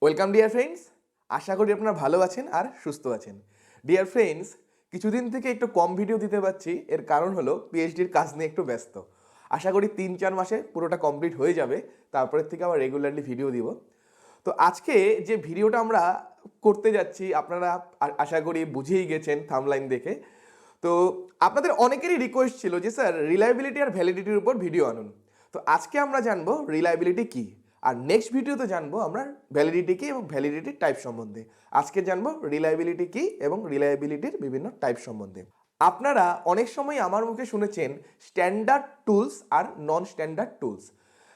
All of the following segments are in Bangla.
ওয়েলকাম ডিয়ার ফ্রেন্ডস, আশা করি আপনারা ভালো আছেন আর সুস্থ আছেন। ডিয়ার ফ্রেন্ডস, কিছুদিন থেকে একটু কম ভিডিও দিতে পারছি, এর কারণ হলো পিএইচডির কাজ নিয়ে একটু ব্যস্ত। আশা করি 3-4 মাসে পুরোটা কমপ্লিট হয়ে যাবে, তারপরের থেকে আবার রেগুলারলি ভিডিও দিব। তো আজকে যে ভিডিওটা আমরা করতে যাচ্ছি আপনারা আশা করি বুঝেই গেছেন থাম্বলাইন দেখে। তো আপনাদের অনেকেরই রিকোয়েস্ট ছিল যে স্যার রিলায়েবিলিটি আর ভ্যালিডিটির উপর ভিডিও আনুন। তো আজকে আমরা জানবো রিলায়েবিলিটি কি, আর নেক্সট ভিডিওতে জানবো আমরা ভ্যালিডিটি কি এবং ভ্যালিডিটির টাইপ সম্বন্ধে। আজকে জানবো রিলায়েবিলিটি কি এবং রিলায়েবিলিটির বিভিন্ন টাইপ সম্বন্ধে। আপনারা অনেক সময় আমার মুখে শুনেছেন স্ট্যান্ডার্ড টুলস আর নন স্ট্যান্ডার্ড টুলস।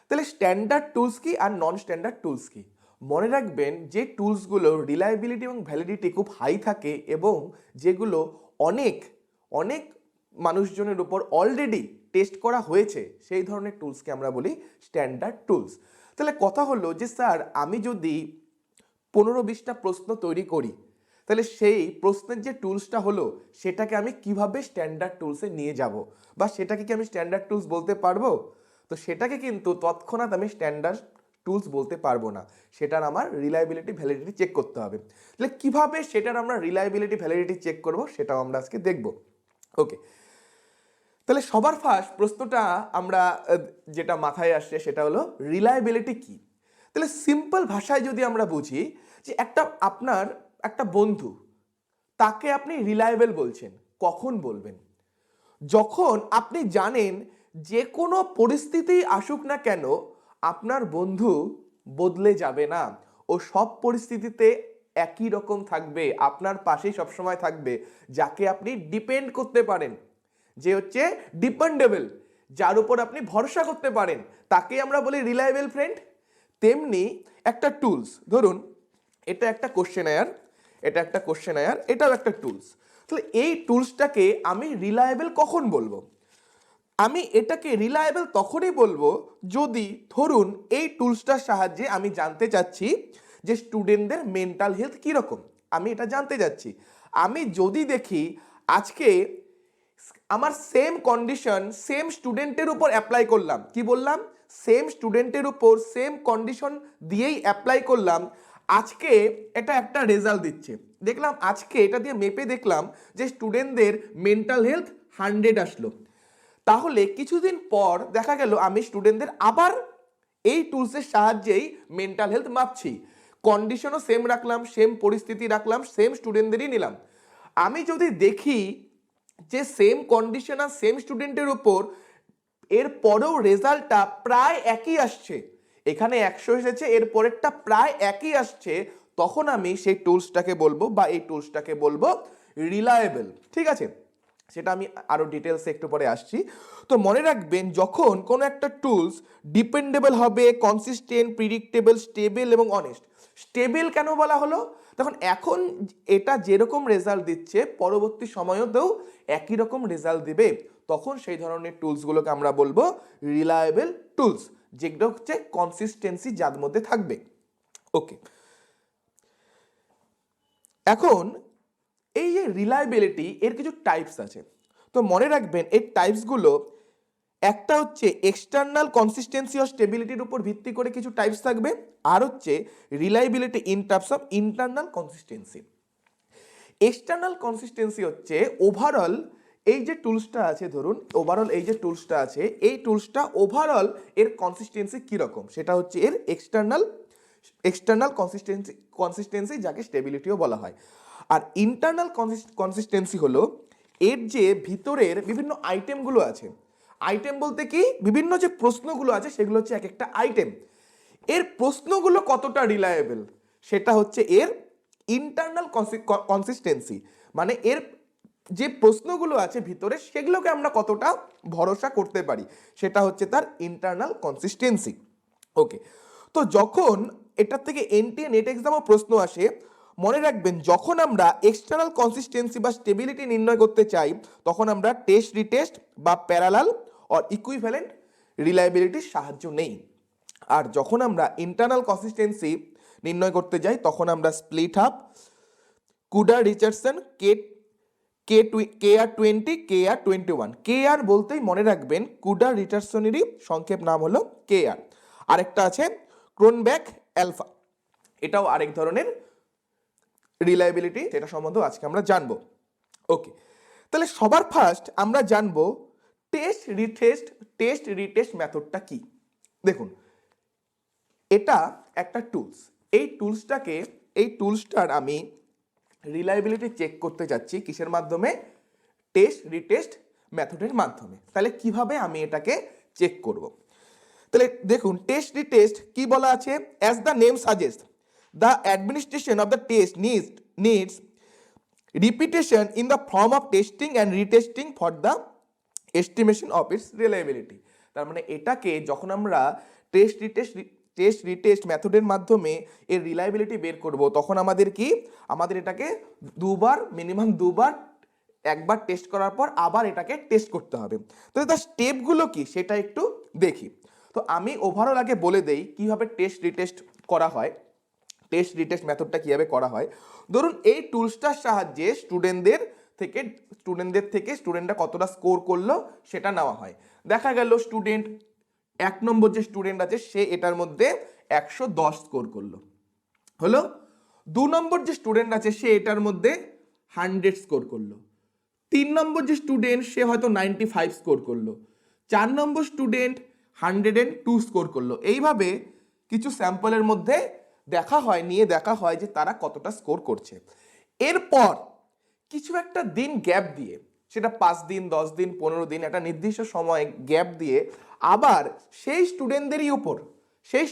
তাহলে স্ট্যান্ডার্ড টুলস কি আর নন স্ট্যান্ডার্ড টুলস কি? মনে রাখবেন যে টুলসগুলো রিলায়েবিলিটি এবং ভ্যালিডিটি খুব হাই থাকে এবং যেগুলো অনেক অনেক মানুষজনের উপর অলরেডি টেস্ট করা হয়েছে, সেই ধরনের টুলসকে আমরা বলি স্ট্যান্ডার্ড টুলস। তাহলে কথা হলো যে স্যার আমি যদি 15-20টা প্রশ্ন তৈরি করি, তাহলে সেই প্রশ্নের যে টুলসটা হলো সেটাকে আমি কিভাবে স্ট্যান্ডার্ড টুলসে নিয়ে যাব, বা সেটাকে কি আমি স্ট্যান্ডার্ড টুলস বলতে পারবো? তো সেটাকে কিন্তু তৎক্ষণাৎ আমি স্ট্যান্ডার্ড টুলস বলতে পারবো না, সেটার আমার রিলায়েবিলিটি ভ্যালিডিটি চেক করতে হবে। তাহলে কিভাবে সেটার আমরা রিলায়েবিলিটি ভ্যালিডিটি চেক করব সেটাও আমরা আজকে দেখব। ওকে, তাহলে সবার ফার্স্ট প্রশ্নটা আমরা যেটা মাথায় আসছে সেটা হলো রিলায়েবিলিটি কি। তাহলে সিম্পল ভাষায় যদি আমরা বুঝি যে আপনার একটা বন্ধু, তাকে আপনি রিলায়েবল বলছেন, কখন বলবেন? যখন আপনি জানেন যে কোনো পরিস্থিতি আসুক না কেন আপনার বন্ধু বদলে যাবে না, ও সব পরিস্থিতিতে একই রকম থাকবে, আপনার পাশেই সবসময় থাকবে, যাকে আপনি ডিপেন্ড করতে পারেন, যে হচ্ছে ডিপেন্ডেবল, যার উপর আপনি ভরসা করতে পারেন, তাকে আমরা বলি রিলায়েবল ফ্রেন্ড। তেমনি একটা টুলস, ধরুন এটা একটা কোশ্চেনায়ার, এটাও একটা টুলস। তাহলে এই টুলসটাকে আমি রিলায়েবল কখন বলবো? আমি এটাকে রিলায়েবল তখনই বলবো যদি ধরুন এই টুলসটার সাহায্যে আমি জানতে চাচ্ছি যে স্টুডেন্টদের মেন্টাল হেলথ কীরকম, আমি এটা জানতে চাচ্ছি। আমি যদি দেখি আজকে আমার সেম কন্ডিশন সেম স্টুডেন্টের উপর অ্যাপ্লাই করলাম, কি বললাম, সেম স্টুডেন্টের উপর সেম কন্ডিশন দিয়েই অ্যাপ্লাই করলাম, আজকে এটা একটা রেজাল্ট দিচ্ছে, দেখলাম আজকে এটা দিয়ে মেপে দেখলাম যে স্টুডেন্টদের মেন্টাল হেলথ 100 আসলো। তাহলে কিছুদিন পর দেখা গেল আমি স্টুডেন্টদের আবার এই টুলসের সাহায্যেই মেন্টাল হেলথ মাপছি, কন্ডিশনও সেম রাখলাম, সেম পরিস্থিতি রাখলাম, সেম স্টুডেন্টদেরই নিলাম। আমি যদি দেখি যে সেম কন্ডিশন আর সেম স্টুডেন্টের উপর এর পরেও রেজাল্টটা প্রায় একই আসছে, এখানে 100 এসেছে, এর পরেরটা প্রায় একই আসছে, তখন আমি সেই টুলসটাকে বলবো বা এই টুলসটাকে বলবো রিলায়েবল। ঠিক আছে, সেটা আমি আরো ডিটেলসে একটু পরে আসছি। তো মনে রাখবেন যখন কোনো একটা টুলস ডিপেন্ডেবল হবে, কনসিস্টেন্ট, প্রিডিক্টেবল, স্টেবল এবং অনেস্ট। স্টেবল কেন বলা হলো? তখন এখন এটা যেরকম রেজাল্ট দিচ্ছে পরবর্তী সময়েতেও একই রকম রেজাল্ট দিবে, তখন সেই ধরনের টুলসগুলোকে আমরা বলবো রিলায়েবল টুলস, যেগুলো হচ্ছে কনসিস্টেন্সি যার মধ্যে থাকবে। ওকে, এখন এই যে রিলায়েবিলিটি এর কিছু টাইপস আছে, তো মনে রাখবেন এই টাইপসগুলো, একটা হচ্ছে এক্সটার্নাল কনসিস্টেন্সি ও স্টেবিলিটির উপর ভিত্তি করে কিছু টাইপস থাকবে, আর হচ্ছে reliability in terms of internal consistency. External consistency হচ্ছে ওভারঅল এই যে টুলসটা আছে, ধরুন ওভারঅল এই যে টুলসটা আছে, এই টুলসটা ওভারঅল এর কনসিস্টেন্সি কীরকম, সেটা হচ্ছে এর এক্সটার্নাল কনসিস্টেন্সি, যাকে স্টেবিলিটিও বলা হয়। আর ইন্টারনাল কনসিস্টেন্সি হলো এর যে ভিতরের বিভিন্ন আইটেমগুলো আছে, আইটেম বলতে কি, বিভিন্ন যে প্রশ্নগুলো আছে সেগুলো হচ্ছে এক একটা আইটেম, এর প্রশ্নগুলো কতটা রিলায়েবল, সেটা হচ্ছে এর ইন্টারনাল কনসিস্টেন্সি, মানে এর যে প্রশ্নগুলো আছে ভিতরে সেগুলোকে আমরা কতটা ভরসা করতে পারি, সেটা হচ্ছে তার ইন্টারনাল কনসিস্টেন্সি। ওকে, তো যখন এটার থেকে এনটিএ নেট এক্সামও প্রশ্ন আসে, মনে রাখবেন যখন আমরা এক্সটার্নাল কনসিস্টেন্সি বা স্টেবিলিটি নির্ণয় করতে চাই, তখন আমরা টেস্ট রিটেস্ট বা প্যারালাল অর ইকুইভ্যালেন্ট রিলায়েবিলিটির সাহায্য নেই। আর যখন আমরা ইন্টারনাল কনসিস্টেন্সি নির্ণয় করতে যাই তখন আমরা split up, Kuder Richardson, KR20, KR21, KR বলতেই মনে রাখবেন কুডার রিচার্ডসনেরই সংক্ষেপ নাম হলো KR। আরেকটা আছে ক্রোনব্যাক অ্যালফা, এটাও আরেক ধরনের রিলায়েবিলিটি, সেটা সম্বন্ধে আজকে আমরা জানবো। ওকে, তাহলে সবার ফার্স্ট আমরা জানবো টেস্ট রিটেস্ট মেথডটা কি। দেখুন, এটা একটা টুলস। এই টুলসটার আমি রিলায়েবিলিটি চেক করতে যাচ্ছি কিসের মাধ্যমে? টেস্ট রিটেস্ট মেথডের মাধ্যমে। তাহলে কিভাবে আমি এটাকে চেক করব? তাহলে দেখুন, টেস্ট রিটেস্ট কি বলা আছে? As the name suggest, the administration of the test needs repetition in the form of testing and retesting for the estimation of its reliability। তার মানে এটাকে যখন আমরা টেস্ট রিটেস্ট মেথডের মাধ্যমে এর রিলায়েবিলিটি বের করব, তখন আমাদের এটাকে মিনিমাম দুবার, একবার টেস্ট করার পর আবার এটাকে টেস্ট করতে হবে। তো তার স্টেপগুলো কি সেটা একটু দেখি। তো আমি ওভারঅল আগে বলে দেই কিভাবে টেস্ট রিটেস্ট করা হয়, টেস্ট রিটেস্ট মেথডটা কিভাবে করা হয়। ধরুন, এই টুলসটার সাহায্যে স্টুডেন্টরা কতটা স্কোর করলো সেটা নেওয়া হয়। দেখা গেল স্টুডেন্ট 1 নম্বর যে স্টুডেন্ট আছে সে এটার মধ্যে 110 স্কোর করলো, হলো। 2 নম্বর যে স্টুডেন্ট আছে সে এটার মধ্যে 100 স্কোর করলো। 3 নম্বর যে স্টুডেন্ট সে হয়তো 95 স্কোর করলো। 4 নম্বর স্টুডেন্ট 102 স্কোর করলো। এইভাবে কিছু স্যাম্পলের মধ্যে দেখা হয় যে তারা কতটা স্কোর করছে। এরপর কিছু একটা দিন গ্যাপ দিয়ে, সেটা 5 দিন, 10 দিন, 15 দিন, একটা নির্দিষ্ট সময় গ্যাপ দিয়ে আবার সেই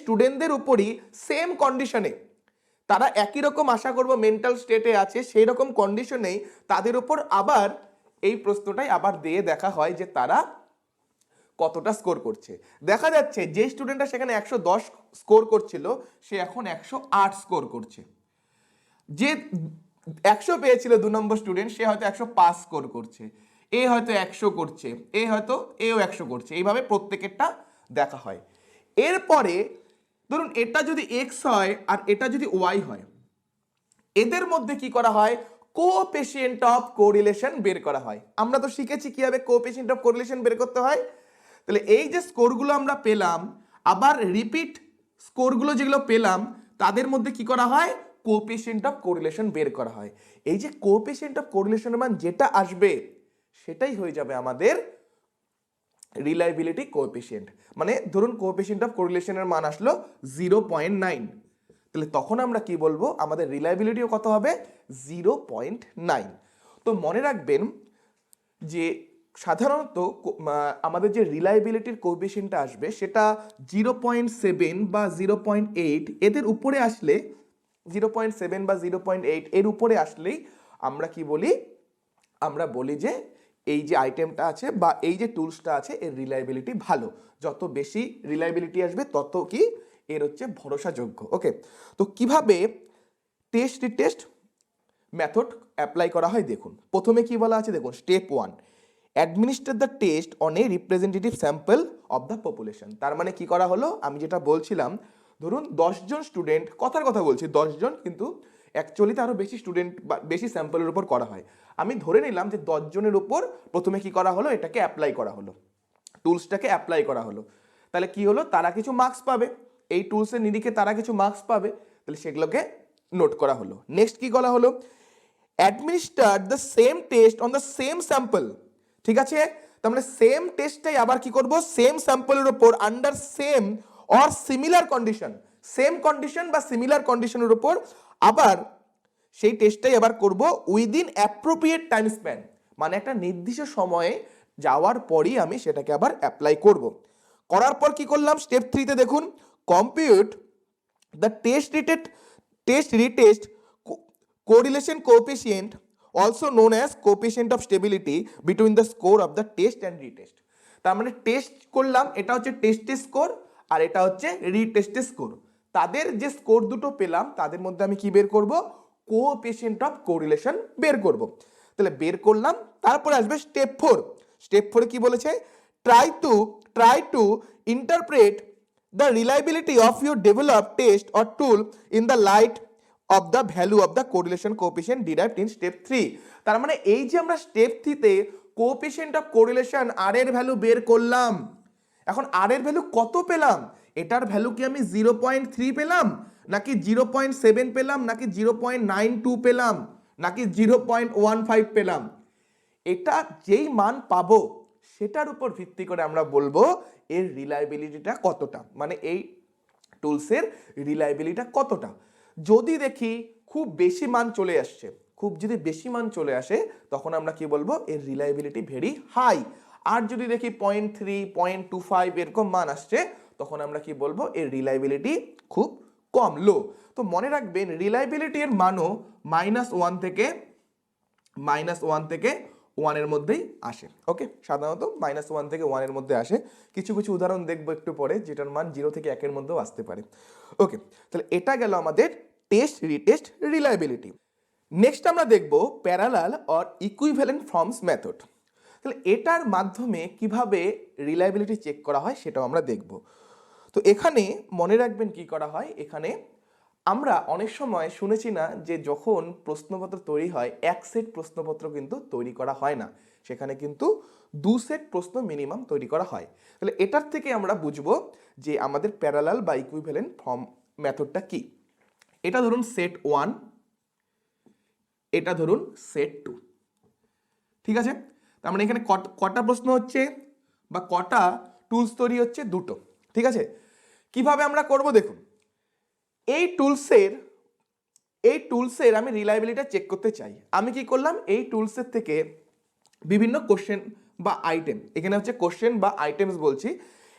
স্টুডেন্টদের উপরই সেম কন্ডিশনে, তারা একই রকম আশা করব মেন্টাল স্টেটে আছে, সেই রকম কন্ডিশনেই তাদের উপর আবার এই প্রশ্নটাই আবার দিয়ে দেখা হয় যে তারা কতটা স্কোর করছে। দেখা যাচ্ছে যে স্টুডেন্টরা সেখানে 110 স্কোর করছিল সে এখন 108 স্কোর করছে। যে 100 পেয়েছিল 2 নম্বর স্টুডেন্ট সে হয়তো 105 স্কোর করছে, এ হয়তো 100 করছে, এও 100 করছে। এইভাবে প্রত্যেকেরটা দেখা হয়। এরপরে ধরুন এটা যদি x হয় আর এটা যদি y হয়, এদের মধ্যে কি করা হয়? কোএফিসিয়েন্ট অফ কোরিলেশন বের করা হয়। আমরা তো শিখেছি কিভাবে কোএফিসিয়েন্ট অফ কোরিলেশন বের করতে হয়। তাহলে এই যে স্কোরগুলো আমরা পেলাম, আবার রিপিট স্কোরগুলো যেগুলো পেলাম তাদের মধ্যে কি করা হয়? কোএফিসিয়েন্ট অফ কোরিলেশন বের করা হয়। এই যে কোএফিসিয়েন্ট অফ কোরিলেশনের মান যেটা আসবে সেটাই হয়ে যাবে আমাদের রিলায়েবিলিটি কোএফিসিয়েন্ট। মানে ধরুন কোএফিসিয়েন্ট অফ কোরিলেশনের মান আসলো 0.9, তাহলে তখন আমরা কি বলবো? আমাদের রিলায়েবিলিটিও কত হবে? 0.9। তো মনে রাখবেন যে সাধারণত আমাদের যে রিলায়েবিলিটির কোএফিসিয়েন্টটা আসবে সেটা 0.7 বা 0.8 এদের উপরে আসলে, 0.7 বা 0.8 এর উপরে আসলেই আমরা কি বলি? আমরা বলি যে এই যে আইটেমটা আছে বা এই যে টুলসটা আছে এর রিলায়েবিলিটি ভালো। যত বেশি রিলায়েবিলিটি আসবে তত কি এর হচ্ছে ভরসাযোগ্য। ওকে, তো কিভাবে টেস্ট রিটেস্ট মেথড অ্যাপ্লাই করা হয় দেখুন। প্রথমে কি বলা আছে দেখুন, step 1, administer the test on a representative sample of the population. তার মানে কি করা হলো? আমি যেটা বলছিলাম, ধরুন 10 জন স্টুডেন্ট, কথার কথা বলছি 10 জন, কিন্তু অ্যাকচুয়ালিতে আরও বেশি স্টুডেন্ট বা বেশি স্যাম্পলের উপর করা হয়। আমি ধরে নিলাম যে 10 জনের উপর প্রথমে কি করা হলো? এটাকে অ্যাপ্লাই করা হলো, টুলসটাকে অ্যাপ্লাই করা হলো। তাহলে কি হলো? তারা কিছু মার্কস পাবে, এই টুলসের নিরিখে তারা কিছু মার্কস পাবে, তাহলে সেগুলোকে নোট করা হলো। নেক্সট কি করা হলো? Administer the same test on the same sample. ঠিক আছে, তার মানে সেম টেস্টটাই আবার কি করব? সেম স্যাম্পলের উপর under same or similar condition, same condition বা সিমিলার কন্ডিশনের উপর আবার সেই টেস্টটাই আবার করব উইদিন অ্যাপ্রোপ্রিয়েট টাইম স্প্যান। মানে একটা নির্দিষ্ট সময়ে যাওয়ার পরই আমি সেটাকে আবার অ্যাপ্লাই করব। করার পর কি করলাম? স্টেপ 3তে দেখুন, compute the test retest correlation coefficient, also known as coefficient of stability between the score of the test and retest। তার মানে টেস্ট করলাম, এটা হচ্ছে টেস্টের স্কোর আর এটা হচ্ছে রিটেস্টের স্কোর। তাদের যে স্কোর দুটো পেলাম তাদের মধ্যে আমি কি বের করব? কোএফিসিয়েন্ট অফ কোরিলেশন বের করব। তাহলে বের করলাম, তারপরে আসবে স্টেপ 4। স্টেপ 4 কি বলেছে? Try to interpret the reliability of your developed test or tool in the light of the value of the correlation coefficient derived in step 3। তার মানে এই যে আমরা স্টেপ 3তে কোএফিসিয়েন্ট অফ কোরিলেশন আর এর ভ্যালু বের করলাম, এখন আর এর ভ্যালু কত পেলাম? এটার ভ্যালু কি আমি 0.3 পেলাম নাকি 0.7 পেলাম, নাকি 0.92 পেলাম, নাকি 0.15 পেলাম, এটা যেই মান পাবো সেটার উপর ভিত্তি করে আমরা বলবো এর রিলায়েবিলিটিটা কতটা, মানে এই টুলসের রিলায়েবিলিটিটা কতটা। যদি দেখি খুব বেশি মান চলে আসছে, খুব যদি বেশি মান চলে আসে তখন আমরা কি বলবো এর রিলায়েবিলিটি ভেরি হাই। আর যদি দেখি 0.3, 0.25 এরকম মান আসছে তখন আমরা কি বলবো এর রিলায়েবিলিটি খুব কম, লো। তো মনে রাখবেন রিলায়েবিলিটি এর মানও -1 থেকে -1 এর মধ্যেই আসে। ওকে, সাধারণত -1 থেকে 1 এর মধ্যে আসে। কিছু কিছু উদাহরণ দেখবো একটু পরে যেটার মান 0 থেকে 1 এর মধ্যেও আসতে পারে। ওকে, তাহলে এটা গেল আমাদের টেস্ট রিটেস্ট রিলায়েবিলিটি। নেক্সট আমরা দেখব parallel or equivalent forms method. তাহলে এটার মাধ্যমে কিভাবে রিলায়েবিলিটি চেক করা হয় সেটাও আমরা দেখব। তো এখানে মনে রাখবেন কি করা হয়, এখানে আমরা অনেক সময় শুনেছি না যে যখন প্রশ্নপত্র তৈরি হয় এক সেট প্রশ্নপত্র কিন্তু তৈরি করা হয় না, সেখানে কিন্তু 2 সেট প্রশ্ন মিনিমাম তৈরি করা হয়। তাহলে এটার থেকে আমরা বুঝবো যে আমাদের প্যারালাল বা ইকুইভ্যালেন্ট ফর্ম মেথডটা কি। এটা ধরুন সেট 1, এটা ধরুন সেট 2, ঠিক আছে। তার মানে এখানে কটা প্রশ্ন হচ্ছে বা কটা টুলস তৈরি হচ্ছে, দুটো, ঠিক আছে। কিভাবে আমরা করব দেখুন, এই টুলসের আমি রিলায়েবিলিটি চেক করতে চাই। আমি কি করলাম, এই টুলসের থেকে বিভিন্ন কোশ্চেন বা আইটেম, এখানে হচ্ছে কোশ্চেন বা আইটেমস বলছি,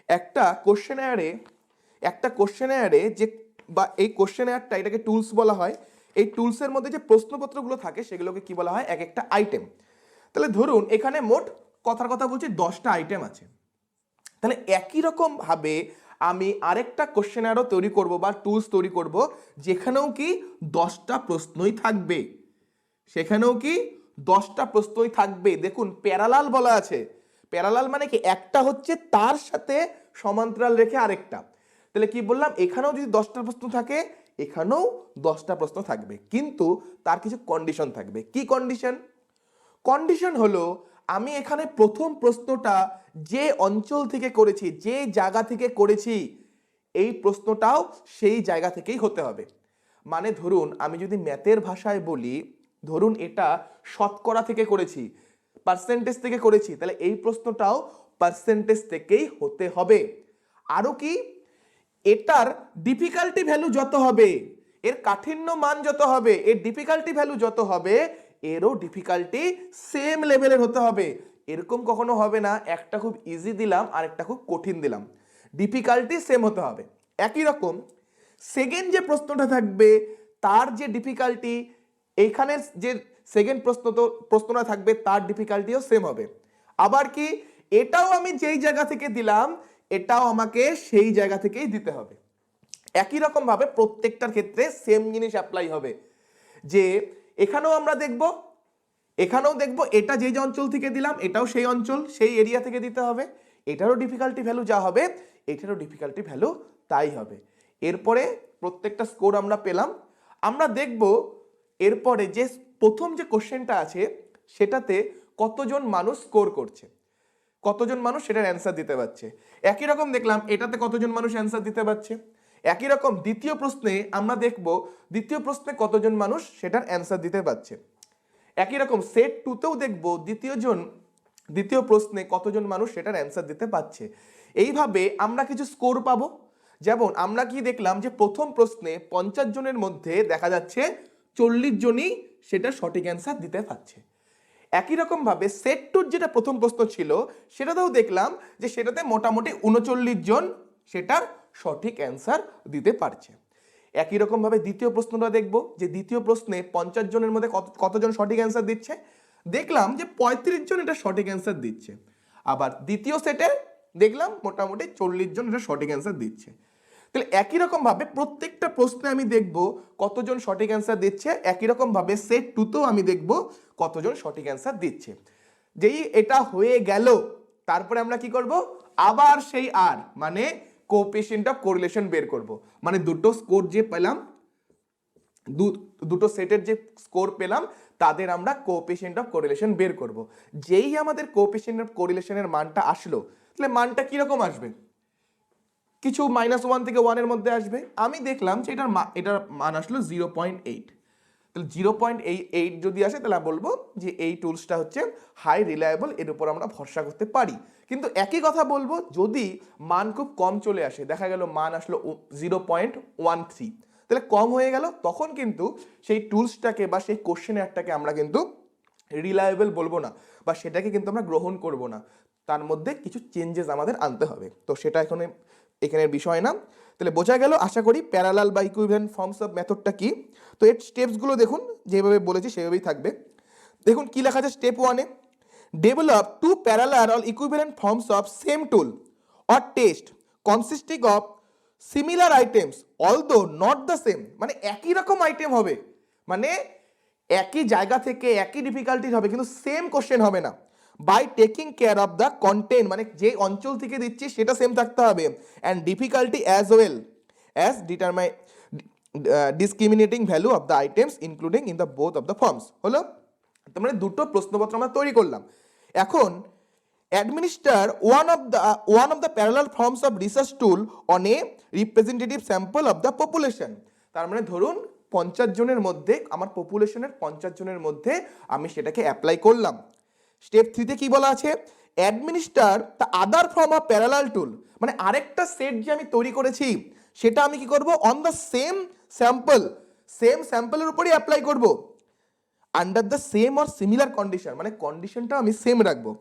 একটা কোশ্চেনারে যে বা এই কোশ্চেনারটা এটাকে টুলস বলা হয়। এই টুলসের মধ্যে যে প্রশ্নপত্রগুলো থাকে সেগুলোকে কি বলা হয়, এক একটা আইটেম। তাহলে ধরুন এখানে মোট কথার কথা বলছি 10টা আইটেম আছে। তাহলে একই রকম ভাবে আমি আরেকটা কোশ্চেনারও তৈরি করব বা টুলস তৈরি করব যেখানেও কি 10টা প্রশ্নই থাকবে, সেখানেও কি 10টা প্রশ্নই থাকবে। দেখুন প্যারালাল বলা আছে, প্যারালাল মানে কি একটা হচ্ছে তার সাথে সমান্তরাল রেখে আরেকটা। তাহলে কি বললাম, এখানেও যদি 10টা প্রশ্ন থাকে এখানেও 10টা প্রশ্ন থাকবে, কিন্তু তার কিছু কন্ডিশন থাকবে। কি কন্ডিশন? কন্ডিশন হলো আমি এখানে প্রথম প্রশ্নটা যে অঞ্চল থেকে করেছি, যে জায়গা থেকে করেছি, এই প্রশ্নটাও সেই জায়গা থেকেই হতে হবে। মানে ধরুন আমি যদি ম্যাথের ভাষায় বলি, ধরুন এটা শতকরা থেকে করেছি, পার্সেন্টেজ থেকে করেছি, তাহলে এই প্রশ্নটাও পার্সেন্টেজ থেকেই হতে হবে। আরো কি, এটার ডিফিকাল্টি ভ্যালু যত হবে, এর কাঠিন্য মান যত হবে, এর ডিফিকাল্টি ভ্যালু যত হবে, এরও ডিফিকাল্টি সেম লেভেলের হতে হবে। এরকম কখনো হবে না একটা খুব ইজি দিলাম আর একটা খুব কঠিন দিলাম, ডিফিকাল্টি সেম হতে হবে। একই রকম সেকেন্ড যে প্রশ্নটা থাকবে তার যে ডিফিকাল্টি, এইখানে যে সেকেন্ড প্রশ্নটা থাকবে তার ডিফিকাল্টিও সেম হবে। আবার কি, এটাও আমি যেই জায়গা থেকে দিলাম এটাও আমাকে সেই জায়গা থেকেই দিতে হবে। একই রকম ভাবে প্রত্যেকটার ক্ষেত্রে সেম জিনিস অ্যাপ্লাই হবে, যে এখানেও আমরা দেখব, এটা যে অঞ্চল থেকে দিলাম এটাও সেই অঞ্চল সেই এরিয়া থেকে দিতে হবে, এটারও ডিফিকাল্টি ভ্যালু যা হবে এটারও ডিফিকাল্টি ভ্যালু তাই হবে। এরপরে প্রত্যেকটা স্কোর আমরা পেলাম। আমরা দেখব এরপরে যে প্রথম যে কোশ্চেনটা আছে সেটাতে কতজন মানুষ স্কোর করছে, কতজন মানুষ সেটার অ্যান্সার দিতে পারছে। একই রকম দেখলাম এটাতে কতজন মানুষ অ্যান্সার দিতে পারছে। একই রকম দ্বিতীয় প্রশ্নে আমরা দেখব দ্বিতীয় প্রশ্নে কতজন মানুষ সেটার অ্যান্সার দিতে পারছে। একই রকম সেট 2তেও দেখব দ্বিতীয় প্রশ্নে কতজন মানুষ সেটার অ্যান্সার দিতে পারছে। এইভাবে আমরা কিছু স্কোর পাবো। যেমন আমরা কি দেখলাম যে প্রথম প্রশ্নে 50 জনের মধ্যে দেখা যাচ্ছে 40 জনই সেটা সঠিক অ্যান্সার দিতে পারছে। একই রকম ভাবে সেট 2 যেটা প্রথম প্রশ্ন ছিল সেটাতেও দেখলাম যে সেটাতে মোটামুটি 39 জন সেটার সঠিক অ্যান্সার দিতে পারছে। একই রকম ভাবে দ্বিতীয় প্রশ্নটা দেখব যে দ্বিতীয় প্রশ্নে 50 জনের মধ্যে কতজন সঠিক অ্যান্সার দিচ্ছে, দেখলাম যে 35 জন এটা সঠিক অ্যান্সার দিচ্ছে। আবার দ্বিতীয় সেটে দেখলাম মোটামুটি 40 জন এটা সঠিক অ্যান্সার দিচ্ছে। তাহলে একই রকম ভাবে প্রত্যেকটা প্রশ্নে আমি দেখব কতজন সঠিক অ্যান্সার দিচ্ছে, একই রকম ভাবে সেট 2তেও আমি দেখব কতজন সঠিক অ্যান্সার দিচ্ছে। যেই এটা হয়ে গেল তারপরে আমরা কি করব, আবার সেই আর মানে কোএফিসিয়েন্ট অফ কোরিলেশন বের করব। মানে দুটো স্কোর যে পেলাম, দুটো সেটের যে স্কোর পেলাম তাদের আমরা কোএফিসিয়েন্ট অফ কোরিলেশন বের করব। যেই আমাদের কোএফিসিয়েন্ট অফ কোরিলেশনের মানটা আসলো, তাহলে মানটা কিরকম আসবে, কিছু -1 থেকে 1 এর মধ্যে আসবে। আমি দেখলাম যে এটার মান আসলো 0.8। তাহলে 0.8 যদি আসে তাহলে বলবো যে এই টুলসটা হচ্ছে হাই রিলায়েবল, এর উপর আমরা ভরসা করতে পারি। কিন্তু একই কথা বলবো যদি মান খুব কম চলে আসে, দেখা গেল মান আসলো 0.13, তাহলে কম হয়ে গেল, তখন কিন্তু সেই টুলসটাকে বা সেই কোশ্চেনারটাকে আমরা কিন্তু রিলায়েবল বলবো না, বা সেটাকে কিন্তু আমরা গ্রহণ করব না। তার মধ্যে কিছু চেঞ্জেস আমাদের আনতে হবে। তো সেটা এখানের বিষয় না। তাহলে বোঝা গেল আশা করি প্যারালাল বা ইকুইভ্যালেন্ট ফর্মস অফ মেথডটা কি। তো এর স্টেপসগুলো দেখুন, যেভাবে বলেছি সেভাবেই থাকবে। দেখুন কি লেখা আছে স্টেপ 1-এ, develop to parallel or equivalent forms of same tool or test consisting of similar items although not the same. মানে একই রকম আইটেম হবে, মানে একই জায়গা থেকে একই ডিফিকাল্টির হবে, কিন্তু সেম কোশ্চেন হবে না। By taking care of the content, মানে যে অঞ্চল থেকে দিচ্ছি সেটা সেম থাকতে হবে, and difficulty as well as discriminating value of the items including in the both of the forms. হলো, তার মানে দুটো প্রশ্নপত্র আমরা তৈরি করলাম। এখন administer one of the parallel forms of research tool on a representative sample of the population। তার মানে ধরুন 50 জনের মধ্যে, আমার পপুলেশনের 50 জনের মধ্যে আমি সেটাকে অ্যাপ্লাই করলাম। স্টেপ 3-তে কি বলা আছে, administer the other form of parallel tool, মানে আরেকটা সেট যে আমি তৈরি করেছি সেটা আমি কি করব, অন দ্য সেম স্যাম্পলের উপরই অ্যাপ্লাই করব, under the same or similar condition, মানে কন্ডিশনটা আমি সেম রাখবো,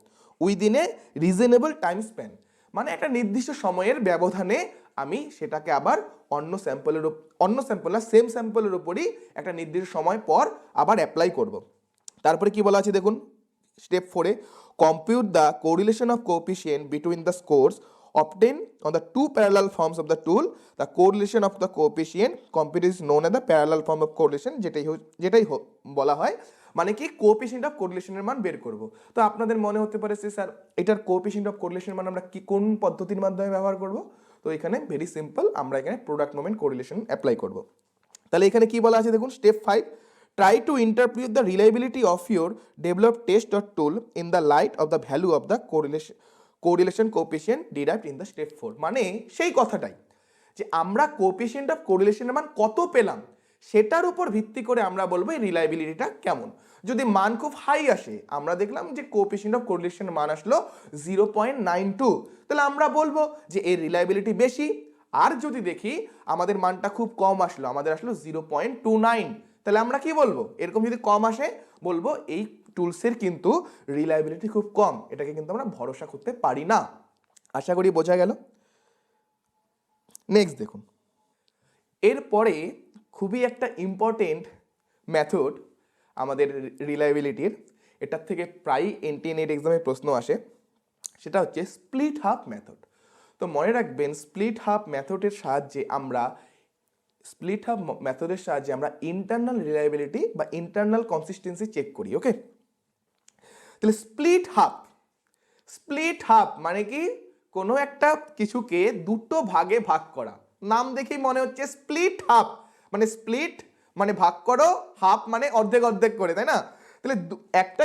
within a reasonable time span, মানে একটা নির্দিষ্ট সময়ের ব্যবধানে আমি সেটাকে আবার অন্য স্যাম্পল না সেম স্যাম্পলের উপরই একটা নির্দিষ্ট সময় পর আবার অ্যাপ্লাই করব। তারপরে কি বলা আছে দেখুন স্টেপ 4-এ, compute the correlation of coefficient between the scores obtained on the two parallel forms of the tool. The correlation of the coefficient computed is known as the parallel form of correlation, যেটাই বলা হয়, মানে কি কোএফিসিয়েন্ট অফ কোরিলেশনের মান বের করব। তো আপনাদের মনে হতে পারে যে স্যার এটার কোএফিসিয়েন্ট অফ কোরিলেশন মান আমরা কি কোন পদ্ধতির মাধ্যমে ব্যবহার করব? তো এখানে ভেরি সিম্পল, আমরা এখানে প্রোডাক্ট মোমেন্ট কোরিলেশন অ্যাপ্লাই করব। তাহলে এখানে কি বলা আছে দেখুন step 5, try to interpret the reliability of your developed test or tool in the light of the value of the correlation coefficient derived in the step 4। মানে সেই কথাটাই যে আমরা কোএফিসিয়েন্ট অফ কোরিলেশনের মান কত পেলাম সেটার উপর ভিত্তি করে আমরা বলবো এই রিলায়েবিলিটিটা কেমন। যদি মান খুব হাই আসে, আমরা দেখলাম যে কোএফিসিয়েন্ট অফ কোরিলেশনের মান আসলো 0.92, তাহলে আমরা বলবো যে এর রিলায়েবিলিটি বেশি। আর যদি দেখি আমাদের মানটা খুব কম আসলো, আমাদের আসলো 0.29, তাহলে আমরা কি বলবো, এরকম যদি কম আসে বলবো এই টুলসের কিন্তু রিলায়েবিলিটি খুব কম, এটাকে কিন্তু আমরা ভরসা করতে পারি না। আশা করি বোঝা গেল। নেক্সট দেখুন, এরপরে খুবই একটা ইম্পর্টেন্ট মেথড আমাদের রিলায়েবিলিটির, এটার থেকে প্রায় NT-NET এক্সামে প্রশ্ন আসে, সেটা হচ্ছে স্প্লিট হাফ মেথড। তো মনে রাখবেন স্প্লিট হাফ মেথডের সাহায্যে আমরা ইন্টারনাল রিলায়েবিলিটি বা ইন্টারনাল কনসিস্টেন্সি চেক করি। ওকে, তাহলে স্প্লিট হাফ মানে কি, কোনো একটা কিছুকে দুটো ভাগে ভাগ করা। নাম দেখেই মনে হচ্ছে স্প্লিট হাফ, মানে স্প্লিট মানে ভাগ করো, হাফ মানে অর্ধেক অর্ধেক করে, তাই না? তাহলে একটা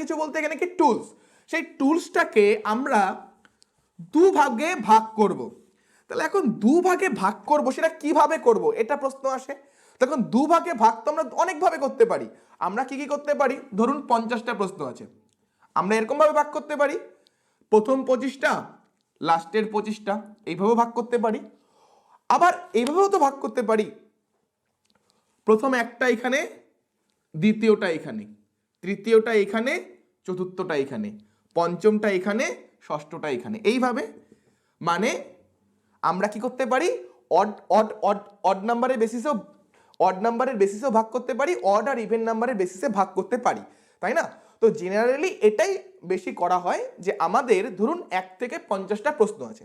কিছু বলতে এখানে কি টুলস, সেই টুলসটাকে আমরা দুভাগে ভাগ করব। তাহলে এখন দুভাগে ভাগ করব, সেটা কিভাবে করব এটা প্রশ্ন আসে। তখন দুভাগে ভাগ তো আমরা অনেকভাবে করতে পারি। আমরা কি করতে পারি, ধরুন 50টা প্রশ্ন আছে, আমরা এরকম ভাবে ভাগ করতে পারি, প্রথম 25টা লাস্টের 25টা, এইভাবে ভাগ করতে পারি। আবার এইভাবেও তো ভাগ করতে পারি, প্রথম একটা এখানে, দ্বিতীয়টা এখানে, তৃতীয়টা এখানে, চতুর্থটা এখানে, পঞ্চমটা এখানে, ষষ্ঠটা এখানে, এইভাবে। মানে আমরা কি করতে পারি, অড নাম্বারের বেসিসেও ভাগ করতে পারি, অড আর ইভেন নাম্বারের বেসিসে ভাগ করতে পারি, তাই না? তো জেনারেলি এটাই বেশি করা হয়, যে আমাদের ধরুন 1 থেকে 50টা প্রশ্ন আছে,